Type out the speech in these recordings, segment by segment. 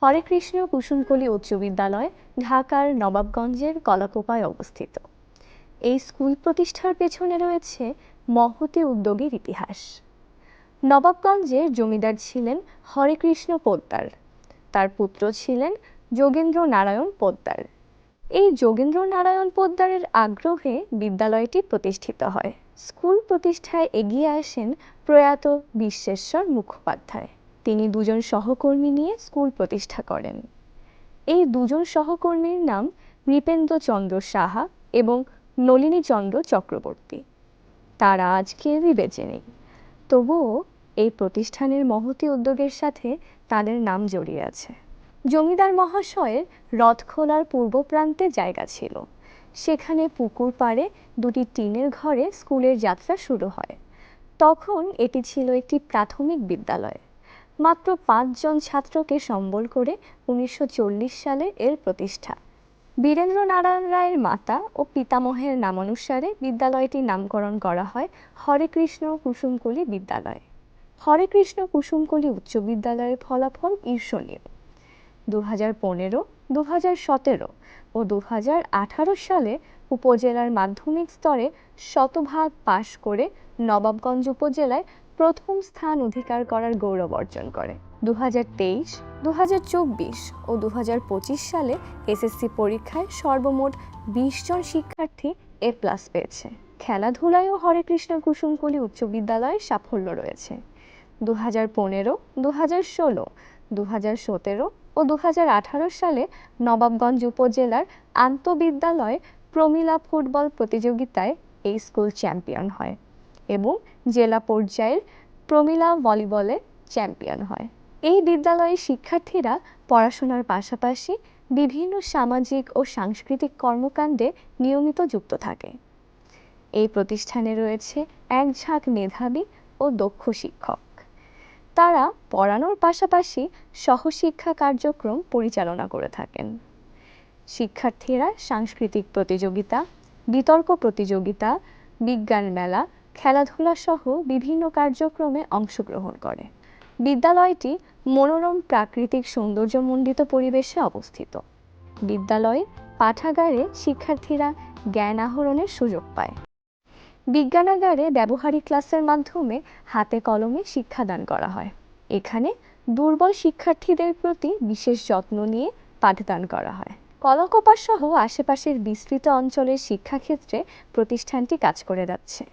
হরেকৃষ্ণ কুসুমকলি উচ্চ বিদ্যালয় ঢাকার নবাবগঞ্জের কলাকোপায় অবস্থিত। এই স্কুল প্রতিষ্ঠার পেছনে রয়েছে মহতী উদ্যোগের ইতিহাস। নবাবগঞ্জের জমিদার ছিলেন হরেকৃষ্ণ পোদ্দার, তার পুত্র ছিলেন যোগেন্দ্র নারায়ণ পোদ্দার। এই যোগেন্দ্র নারায়ণ পোদ্দারের আগ্রহে বিদ্যালয়টি প্রতিষ্ঠিত হয়। স্কুল প্রতিষ্ঠায় এগিয়ে আসেন প্রয়াত বিশ্বেশ্বর মুখোপাধ্যায়। তিনি দুজন সহকর্মী নিয়ে স্কুল প্রতিষ্ঠা করেন। এই দুজন সহকর্মীর নাম নৃপেন্দ্রচন্দ্র সাহা এবং নলিনীচন্দ্র চক্রবর্তী। তারা আজ কেউই বেঁচে নেই, তবুও এই প্রতিষ্ঠানের মহতী উদ্যোগের সাথে তাদের নাম জড়িয়ে আছে। জমিদার মহাশয়ের রথখোলার পূর্ব প্রান্তে জায়গা ছিল। সেখানে পুকুর পাড়ে দুটি টিনের ঘরে স্কুলের যাত্রা শুরু হয়। তখন এটি ছিল একটি প্রাথমিক বিদ্যালয়। মাত্র 5 জন ছাত্রকে সম্বল করে 1940 সালে এর প্রতিষ্ঠা। বীরেন্দ্র নারায়ণ রায়ের মাতা ও পিতামহের নামানুসারে বিদ্যালয়টির নামকরণ করা হয় হরেকৃষ্ণ কুসুমকলি বিদ্যালয়। হরেকৃষ্ণ কুসুমকলি উচ্চ বিদ্যালয়ের ফলাফল ঈর্ষণীয়। 2015, 2017 ও 2018 সালে উপজেলার মাধ্যমিক স্তরে শতভাগ পাশ করে নবাবগঞ্জ উপজেলায় প্রথম স্থান অধিকার করার গৌরব অর্জন করে। 2023, 2024 ও 2025 সালে এসএসসি পরীক্ষায় সর্বমোট 20 জন শিক্ষার্থী এ+ পেয়েছে। খেলাধুলায়ও হরেকৃষ্ণ কুসুমকলি উচ্চ বিদ্যালয়ের সাফল্য রয়েছে। 2015, 2016, 2017 ও 2018 সালে নবাবগঞ্জ উপজেলার আন্তঃবিদ্যালয় প্রমিলা ফুটবল প্রতিযোগিতায় এই স্কুল চ্যাম্পিয়ন হয় এবং জেলা পর্যায়ের প্রমিলা ভলিবলে চ্যাম্পিয়ন হয়। এই বিদ্যালয়ের শিক্ষার্থীরা পড়াশোনার পাশাপাশি বিভিন্ন সামাজিক ও সাংস্কৃতিক কর্মকাণ্ডে নিয়মিত যুক্ত থাকে। এই প্রতিষ্ঠানে রয়েছে এক ঝাঁক মেধাবী ও দক্ষ শিক্ষক। তারা পড়ানোর পাশাপাশি সহশিক্ষা কার্যক্রম পরিচালনা করে থাকেন। শিক্ষার্থীরা সাংস্কৃতিক প্রতিযোগিতা, বিতর্ক প্রতিযোগিতা, বিজ্ঞান মেলা, খেলাধুলা সহ বিভিন্ন কার্যক্রমে অংশগ্রহণ করে। বিদ্যালয়টি মনোরম প্রাকৃতিক সৌন্দর্যমণ্ডিত পরিবেশে অবস্থিত। বিদ্যালয়ের পাঠাগারে শিক্ষার্থীরা জ্ঞান আহরণের সুযোগ পায়। বিজ্ঞানাগারে ব্যবহারিক ক্লাসের মাধ্যমে হাতে কলমে শিক্ষাদান করা হয়। এখানে দুর্বল শিক্ষার্থীদের প্রতি বিশেষ যত্ন নিয়ে পাঠদান করা হয়। কলাকোপা সহ আশেপাশের বিস্তৃত অঞ্চলের শিক্ষাক্ষেত্রে প্রতিষ্ঠানটি কাজ করে যাচ্ছে।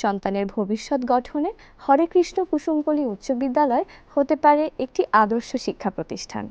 সন্তানের ভবিষ্যৎ গঠনে হরেকৃষ্ণ কুসুমকলি উচ্চ বিদ্যালয় হতে পারে একটি আদর্শ শিক্ষা প্রতিষ্ঠান।